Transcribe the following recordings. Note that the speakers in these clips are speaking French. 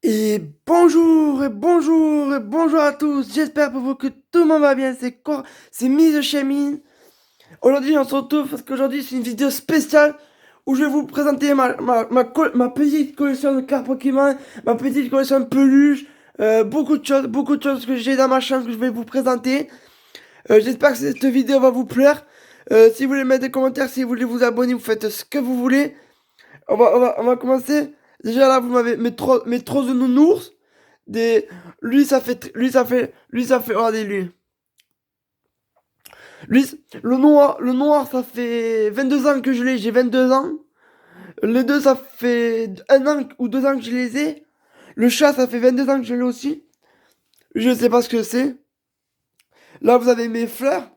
Et bonjour, et bonjour, et bonjour à tous. J'espère pour vous que tout le monde va bien. C'est Mise chez Mine. Aujourd'hui, on se retrouve parce qu'aujourd'hui, c'est une vidéo spéciale où je vais vous présenter ma petite collection de cartes Pokémon, ma petite collection de peluches, beaucoup de choses que j'ai dans ma chambre que je vais vous présenter. J'espère que cette vidéo va vous plaire. Si vous voulez mettre des commentaires, si vous voulez vous abonner, vous faites ce que vous voulez. On va commencer. Déjà là, vous m'avez mes trosses de nounours. Des... regardez lui. Lui, le noir, ça fait 22 ans que je l'ai, j'ai 22 ans. Les deux, ça fait 1 an ou 2 ans que je les ai. Le chat, ça fait 22 ans que je l'ai aussi. Je sais pas ce que c'est. Là, vous avez mes fleurs.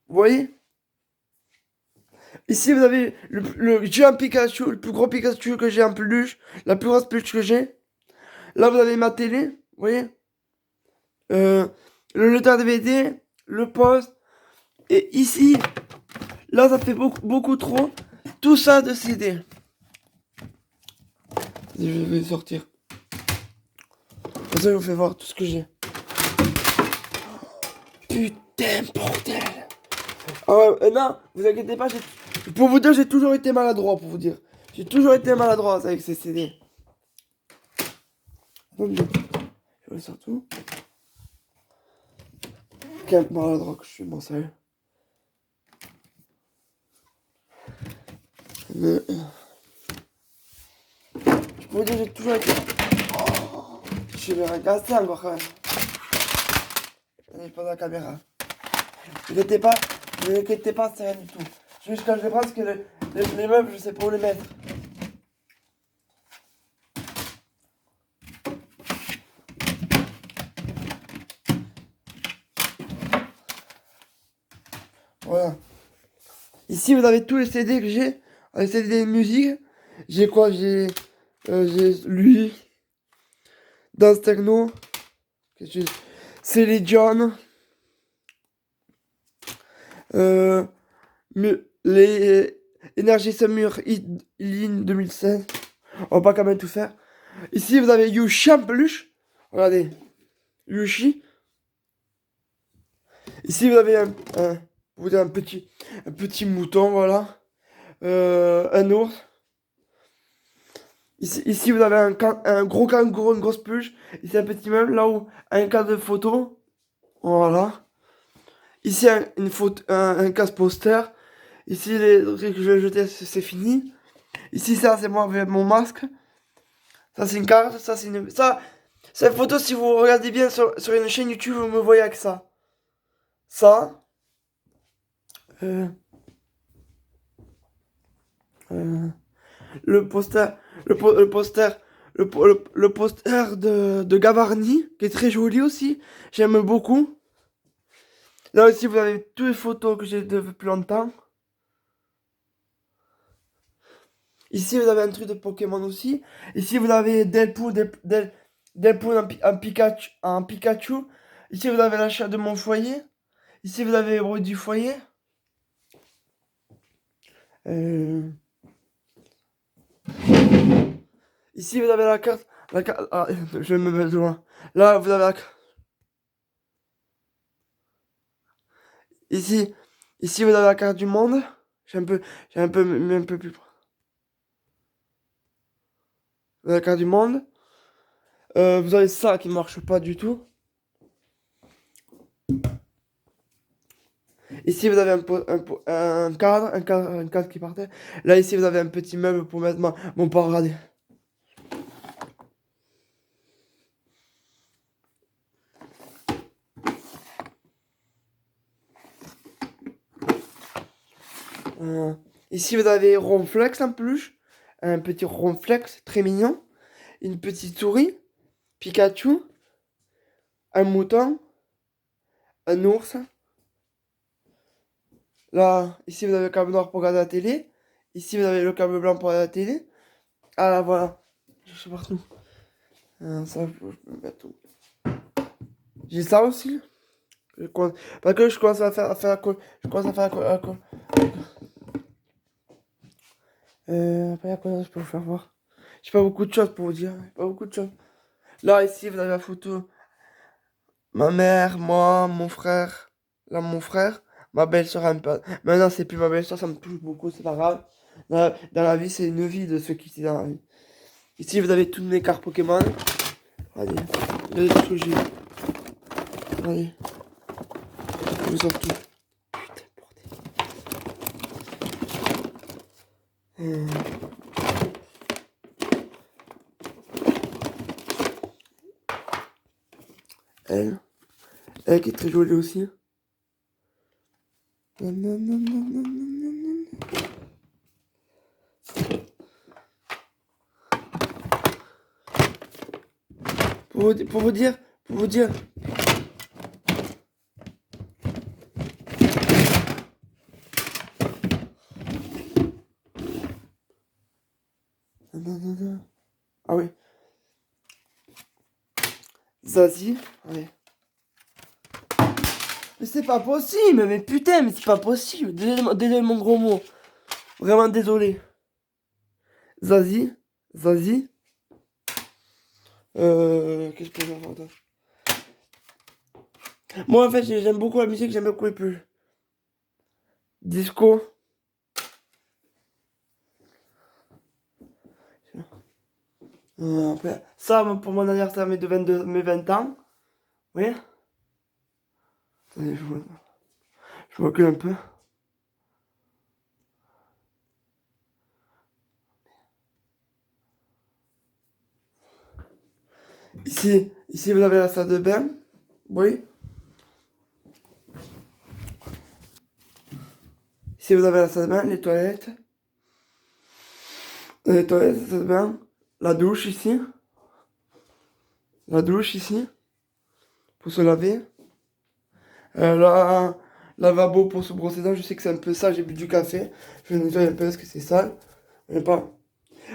Vous voyez? Ici, vous avez le géant Pikachu, le plus gros Pikachu que j'ai en peluche. La plus grosse peluche que j'ai. Là, vous avez ma télé. Vous voyez? Euh, le lecteur DVD, le poste. Et ici, là, ça fait beaucoup trop. Tout ça de CD. Je vais sortir. Comme ça, je vous fais voir tout ce que j'ai. Putain, bordel. Ah ouais, non, vous inquiétez pas. Pour vous dire, j'ai toujours été maladroit, pour vous dire. J'ai toujours été maladroit avec ces CD. Attendez, je vais sortir tout. Quel maladroit que je suis, bon, sérieux. Mais... Je peux vous dire, j'ai toujours été... Oh, je vais regarder encore quand même. Allez, pas dans la caméra. Ne vous inquiétez pas, c'est rien du tout. Juste quand je les prends, parce que les meubles, je sais pas où les mettre. Voilà. Ici, vous avez tous les CD que j'ai. Les CD de musique. J'ai quoi? J'ai lui. Dance Techno. Céline Dion. Euh, les Énergie Summer Line 2016. On va pas quand même tout faire. Ici, vous avez Yoshi en peluche. Regardez. Yoshi. Ici, vous avez vous avez un petit mouton, voilà. Un ours. Ici, vous avez un gros kangourou, une grosse peluche. Ici, un petit meuble, là où un cadre de photo. Voilà. Ici, un casse-poster. Ici, les trucs que je vais jeter, c'est fini. Ici, ça, c'est moi avec mon masque. Ça, c'est une carte. Ça, c'est une... Ça, c'est une photo, si vous regardez bien sur une chaîne YouTube, vous me voyez avec ça. Ça. Euh, euh, le poster. Le poster. Le poster de Gavarni, qui est très joli aussi. J'aime beaucoup. Là aussi, vous avez toutes les photos que j'ai depuis longtemps. Ici, vous avez un truc de Pokémon aussi. Ici, vous avez Delpool en Pikachu. Ici, vous avez l'achat de mon foyer. Ici, vous avez Héros du foyer. Euh, Ici, vous avez la carte. Je vais me mettre loin. Là, vous avez la carte. Ici, ici, vous avez la carte du monde. J'ai un peu plus. La carte du monde. Vous avez ça qui marche pas du tout. Ici, vous avez un cadre qui partait. Là, ici, vous avez un petit meuble pour mettre mon paradis. Euh, Ici, vous avez Ronflex en peluche. Un petit Ronflex très mignon. Une petite souris. Pikachu. Un mouton. Un ours. Là, ici, vous avez le câble noir pour regarder la télé. Ici, vous avez le câble blanc pour regarder la télé. Ah là, voilà. Je suis partout. Ça, je peux mettre tout. J'ai ça aussi. Parce que je commence à faire je commence à faire après, à quoi je peux vous faire voir. J'ai pas beaucoup de choses pour vous dire. Pas beaucoup de choses. Là, ici, vous avez la photo. Ma mère, moi, mon frère. Là, mon frère. Ma belle-soeur un peu. Maintenant, c'est plus ma belle-soeur, ça me touche beaucoup, c'est pas grave. Dans la vie, c'est une vie de ceux qui sont dans la vie. Ici, vous avez toutes mes cartes Pokémon. Allez, regardez tout ce que j'ai. Allez, je vous sors tout. Putain, bordel. Elle. Elle qui est très jolie aussi. Non, non, non, non, non, non, non, non. Pour vous dire. Non, non, non, non. Ah oui. Zazie. Ouais. Mais c'est pas possible, mais putain, mais c'est pas possible. Désolé mon gros mot. Vraiment désolé. Zazie. Zazie. Qu'est-ce que je peux faire d'autre? Moi, en fait, j'aime beaucoup la musique, j'aime beaucoup les pulls. Disco. Après, ça, pour mon anniversaire, mes 20 ans. Oui. Attendez, je m'occupe un peu. Ici, vous avez la salle de bain. Oui. Ici, vous avez la salle de bain, les toilettes. Les toilettes, la salle de bain. La douche ici. La douche ici. Pour se laver. Là, lavabo pour se brosser les dents. Je sais que c'est un peu sale, j'ai bu du café. Je vais nettoyer un peu parce que c'est sale. J'aime pas.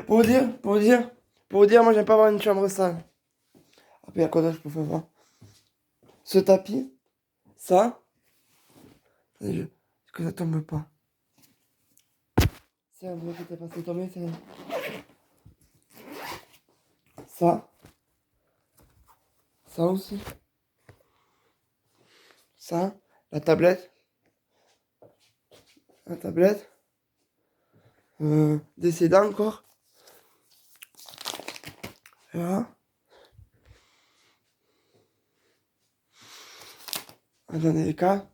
Pour vous dire, moi j'aime pas avoir une chambre sale. Après, à quoi d'autre je peux faire voir? Ce tapis. Ça. Attendez, que ça tombe pas. C'est un bloc qui était passé tomber, c'est. Ça. Ça aussi. Ça. La tablette. La tablette. Des sédans encore. Voilà. Attendez les cartes.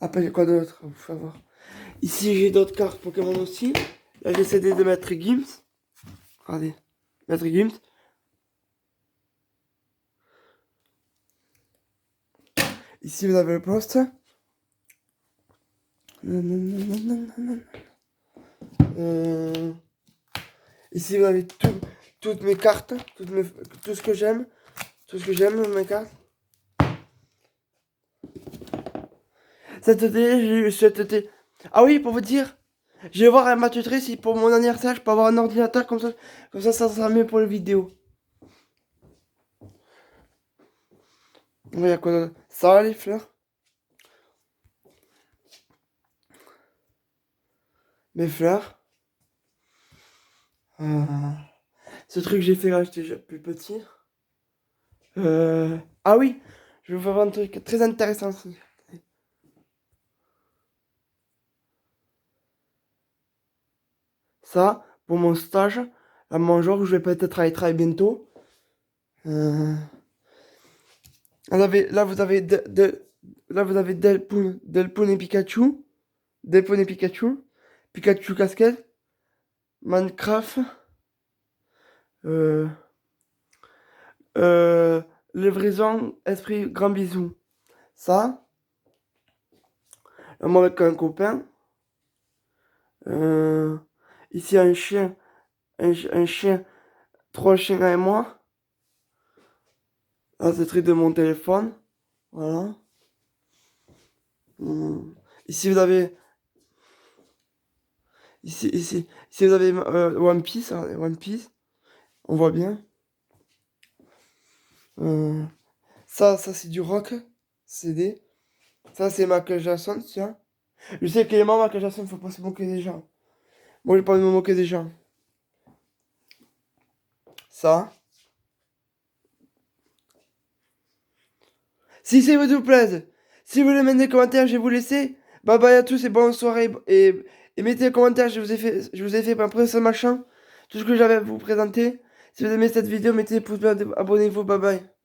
Après, j'ai quoi d'autre? Faut voir. Ici, j'ai d'autres cartes Pokémon aussi. Là, j'ai cédé de Maître Gims. Regardez. Maître Gims. Ici, vous avez le poste. Ici, vous avez toutes mes cartes. Tout ce que j'aime. Tout ce que j'aime, mes cartes. Cet été, j'ai eu cet été. Ah oui, pour vous dire, je vais voir à ma tutrice si pour mon anniversaire, je peux avoir un ordinateur comme ça sera mieux pour les vidéos. Il y a quoi d'autre? Ça, les fleurs. Mes fleurs. Ce truc que j'ai fait quand j'étais plus petit. Ah oui, je vais vous faire un truc très intéressant aussi. Ça, pour mon stage, à mon jour, je vais peut-être aller travailler bientôt. Là, vous avez là, vous avez Delpoon et Pikachu. Delpoon et Pikachu. Pikachu casquette. Minecraft. Euh, euh, livraison, esprit, grand bisou. Ça. Moi avec un copain. Euh, ici, un chien. Un chien. Trois chiens et moi. Là, c'est le truc de mon téléphone. Voilà. Ici, vous avez. Ici, vous avez One Piece. Hein, One Piece. On voit bien. Ça c'est du rock. CD. Ça, c'est Michael Jackson, tiens. Je sais que les mamans Michael Jackson, faut pas se moquer des gens. Moi, j'ai pas envie de me moquer des gens. ça. Si ces vidéos vous plaisent, si vous voulez mettre des commentaires, je vais vous laisser. Bye bye à tous et bonne soirée. Et mettez un commentaire, je vous ai fait un peu ce machin. Tout ce que j'avais à vous présenter. Si vous aimez cette vidéo, mettez des pouces bleus, abonnez-vous, bye bye.